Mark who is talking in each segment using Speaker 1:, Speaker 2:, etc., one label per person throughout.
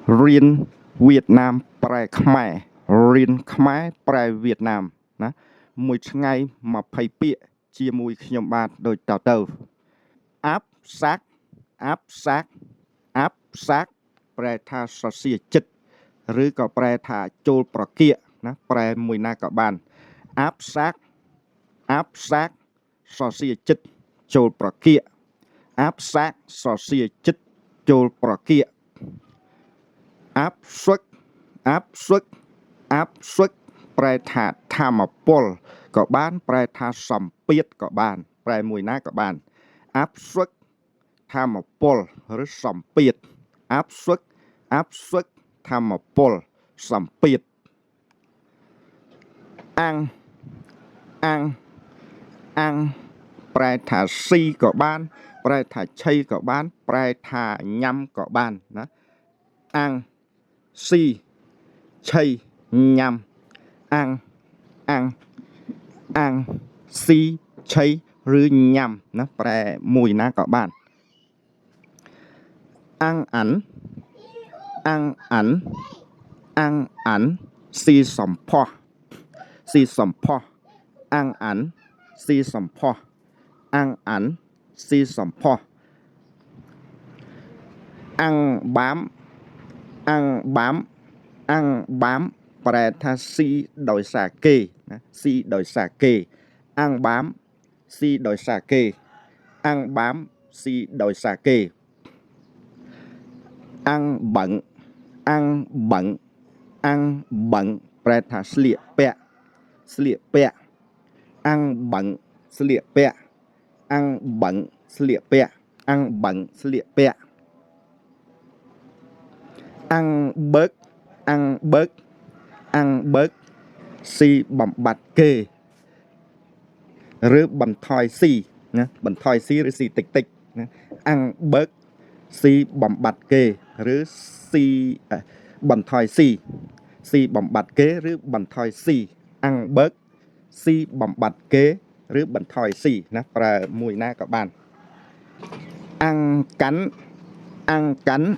Speaker 1: រៀនវៀតណាមប្រែខ្មែររៀនខ្មែរប្រែវៀតណាមណាមួយថ្ងៃ20ពាក្យជាមួយខ្ញុំបាទដូចតទៅអាប់សាក់អាប់សាក់អាប់សាក់ប្រែថាសរសៀចិត្តឬក៏ប្រែថាចូលប្រគាកណាប្រែមួយណាក៏បានអាប់សាក់អាប់សាក់សរសៀចិត្តចូលប្រគាកអាប់សាក់សរសៀចិត្តចូលប្រគាកអាប់សុកអាប់សុកអាប់សុកប្រែថាធម្មពលក៏បានប្រែថាសម្ពាធក៏បានប្រែមួយណាក៏បានអាប់សុកធម្មពលឬសម្ពាធអាប់សុកអាប់សុកធម្មពលសម្ពាធអាំងអាំងអាំងប្រែថាស៊ីក៏បានប្រែថាឆីក៏បានប្រែថាញ៉ាំក៏បានណាអាំងស៊ីឆីញ៉ាំអាំងអាំងអាំងស៊ីឆីឬញ៉ាំណាប្រែមួយណាក៏បានអាំងអានអាំងអានអាំងអានស៊ីសំផស្សស៊ីសំផស្សអាំងអានស៊ីសំផស្សអាំងអានស៊ីសំផស្សអាំងបាមអាំងបាមអាំងបាមប្រែថាស៊ីដោយសារគេណាស៊ីដោយសារគេអាំងបាមស៊ីដោយសារគេអាំងបាមស៊ីដោយសារគេអាំងបឹងអាំងបឹងអាំងបឹងប្រែថាស្លៀកពាក់ស្លៀកពាក់អាំងបឹងស្លៀកពាក់អាំងបឹងស្លៀកពាក់អាំងបឹងស្លៀកពាក់អាំងបើកអាំងបើកអាំងបើកស៊ីបំបត្តិគេឬបន្ថយស៊ីណាបន្ថយស៊ីឬស៊ីតិចតិចណាអាំងបើកស៊ីបំបត្តិគេឬស៊ីបន្ថយស៊ីស៊ីបំបត្តិគេឬបន្ថយស៊ីអាំងបើកស៊ីបំបត្តិគេឬបន្ថយស៊ីណាប្រើមួយណាក៏បានអាំងកាន់អាំងកាន់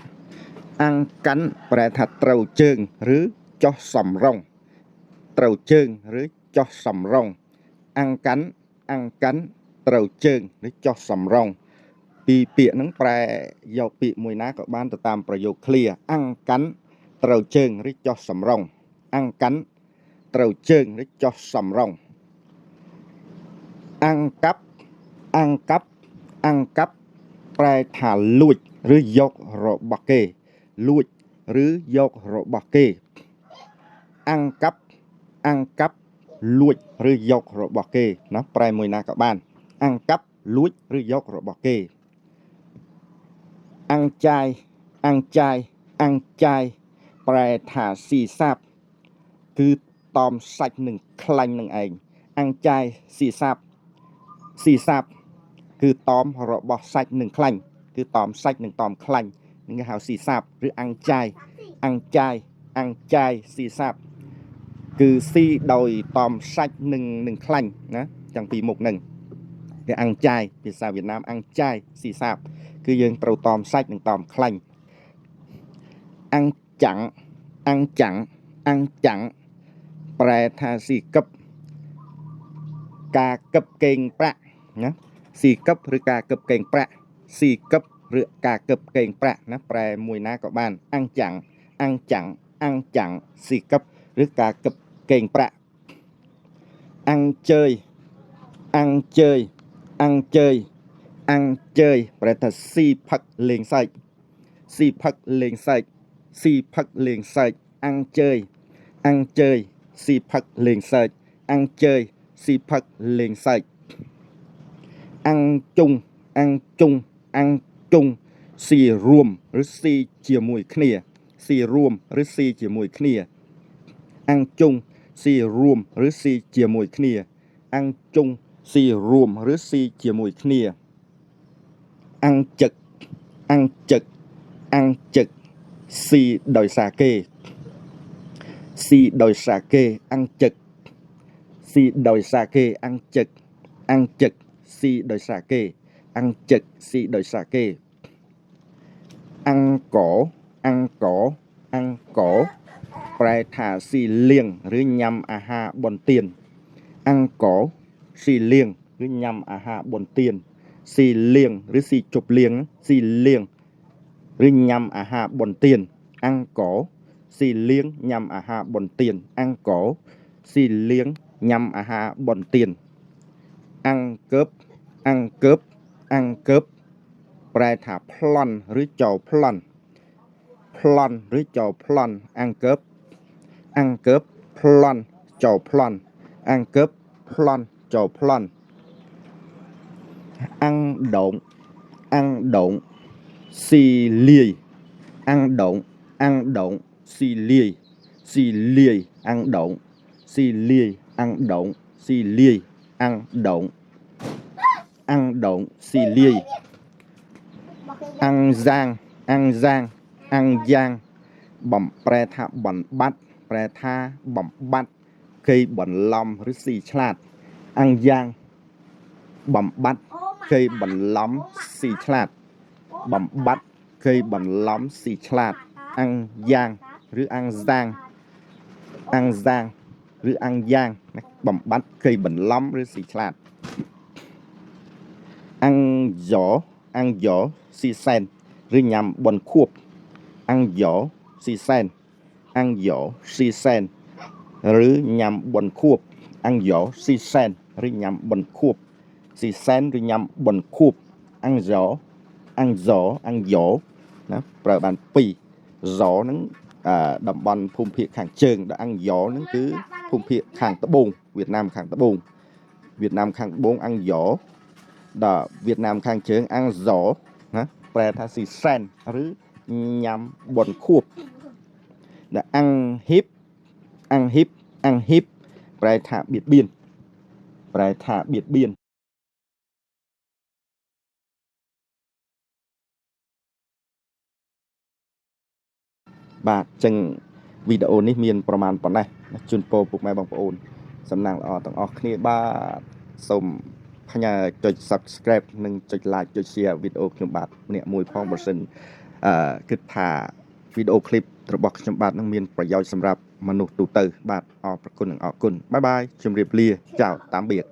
Speaker 1: អាំងកាន់ប្រែថាត្រូវជើងឬចោះសំរងត្រូវជើងឬចោះសំរងអាំងកាន់អាំងកាន់ត្រូវជើងឬចោះសំរងពីពាក្យហ្នឹងប្រែយកពាក្យមួយណាក៏បានទៅតាមប្រយោគឃ្លាអាំងកាន់ត្រូវជើងឬចោះសំរងអាំងកាន់ត្រូវជើងឬចោះសំរងអាំងកាប់អាំងកាប់អាំងកាប់ប្រែថាលួចឬយករបស់គេលួចឬយករបស់គេអាំងកាប់អាំងកាប់លួចឬយករបស់គេណាប្រែមួយណាក៏បានអាំងកាប់លួចឬយករបស់គេអាំងចាយអាំងចាយអាំងចាយប្រែថាស៊ីសាបគឺតមសាច់នឹងខ្លាញ់នឹងឯងអាំងចាយស៊ីសាបស៊ីសាបគឺតមរបស់សាច់នឹងខ្លាញ់គឺតមសាច់នឹងតមខ្លាញ់នឹងគេហៅស៊ីសាបឬអាំងចាយអាំងចាយអាំងចាយស៊ីសាបគឺស៊ីដោយតមសាច់នឹងខ្លាញ់ណាទាំងពីរមុខហ្នឹងគេអាំងចាយភាសាវៀតណាមអាំងចាយស៊ីសាបគឺយើងត្រូវតមសាច់នឹងតមខ្លាញ់អាំងចាំងអាំងចាំងអាំងចាំងប្រែថាស៊ីកឹបការកឹបកេងប្រាក់ណាស៊ីកឹបឬការកឹបកេងប្រាក់ស៊ីកឹបឬការកឹបកេងប្រាក់ណាប្រែមួយណាក៏បានអាំងចាំងអាំងចាំងអាំងចាំងស៊ីកឹបឬការកឹបកេងប្រាក់អាំងជើយអាំងជើយអាំងជើយអាំងជើយប្រែថាស៊ីផឹកលេងសើចស៊ីផឹកលេងសើចស៊ីផឹកលេងសើចអាំងជើយអាំងជើយស៊ីផឹកលេងសើចអាំងជើយស៊ីផឹកលេងសើចអាំងជុងអាំងជុងអាំងជុងស៊ីរួមឬស៊ីជាមួយគ្នាស៊ីរួមឬស៊ីជាមួយគ្នាអាំងជុងស៊ីរួមឬស៊ីជាមួយគ្នាអាំងជុងស៊ីរួមឬស៊ីជាមួយគ្នាអាំងចឹកអាំងចឹកអាំងចឹកស៊ីដោយសារគេស៊ីដោយសារគេអាំងចឹកស៊ីដោយសារគេអាំងចឹកអាំងចឹកស៊ីដោយសារគេអាំងចឹកស៊ីដោយសារគេអាំងកអាំងក cổ ប្រែថាស៊ីលៀងឬញ៉ាំអាហារបន់ទានអង្គរស៊ីលៀងឬញ៉ាំអាហារបន់ទានស៊ីលៀងឬស៊ីជប់លៀងស៊ីលៀងឬញ៉ាំអាហារបន់ទានអង្គរស៊ីលៀងញ៉ាំអាហារបន់ទានអង្គរស៊ីលៀងញ៉ាំអាហារបន់ទានអង្គើបអង្គើបអង្គើបប្រែថាប្លន់ឬចោលប្លន់ប្លន់ឬចោលប្លន់អង្គើបអង្គើបប្លន់ចោលប្លន់អង្គើបប្លន់ចោលប្លន់អង្គដងអង្គដងស៊ីលាយអង្គដងអង្គដងស៊ីលាយស៊ីលាយអង្គដងស៊ីលាយអង្គដងស៊ីលាយអង្គដងអង្គដងស៊ីលាយអង្គសាងអង្គសាងអង្គយ៉ាងបំប្រែថាបន្បាត់ប្រែថាបំបត្តិគេបន្លំឬស៊ីឆ្លាតអង្គយ៉ាងបំបត្តិគេបន្លំស៊ីឆ្លាតបំបត្តិគេបន្លំស៊ីឆ្លាតអង្គយ៉ាងឬអង្គសាងអង្គសាងឬអង្គយ៉ាងបំបត្តិគេបន្លំឬស៊ីឆ្លាតអង្គយ៉អង្គយ៉ស៊ីសែនឬញ៉ាំបនខួបអង្គយ៉ស៊ីសែនអង្គយ៉ស៊ីសែនឬញ៉ាំបនខួបអង្គយ៉ស៊ីសែនឬញ៉ាំបនខួបស៊ីសែនឬញ៉ាំបនខួបអង្គយ៉អង្គយ៉អង្គយ៉ណាប្រើបាន2យ៉ហ្នឹងតំបន់ភូមិភាគខាងជើងដល់អង្គយ៉ហ្នឹងគឺភូមិភាគខាងត្បូងវៀតណាមខាងត្បូងវៀតណាមខាងត្បូងអង្គយ៉ដល់វៀតណាមខាងជើងអង្គយ៉ណាប្រែថាស៊ីសែនឬញ៉ាំបនខួបដល់អង្គហ៊ីបអង្គហ៊ីបអង្គហ៊ីបប្រែថាបៀតបៀនប្រែថាបៀតបៀនបាទចឹងវីដេអូនេះមានប្រមាណប៉ុណ្ណេះជូនពរពុកម៉ែបងប្អូនសំណាងល្អទាំងអស់គ្នាបាទសូមផ្ញើចុច Subscribe និងចុច Like ចុច Share វីដេអូខ្ញុំបាទម្នាក់មួយផងបើសិនគិតថាវីដេអូឃ្លីបរបស់ខ្ញុំបាទនឹងមានប្រយោជន៍សម្រាប់មនុស្សទូទៅបាទអរគុណនិងអរគុណបាយបាយជម្រាបលាចៅតាមbiệt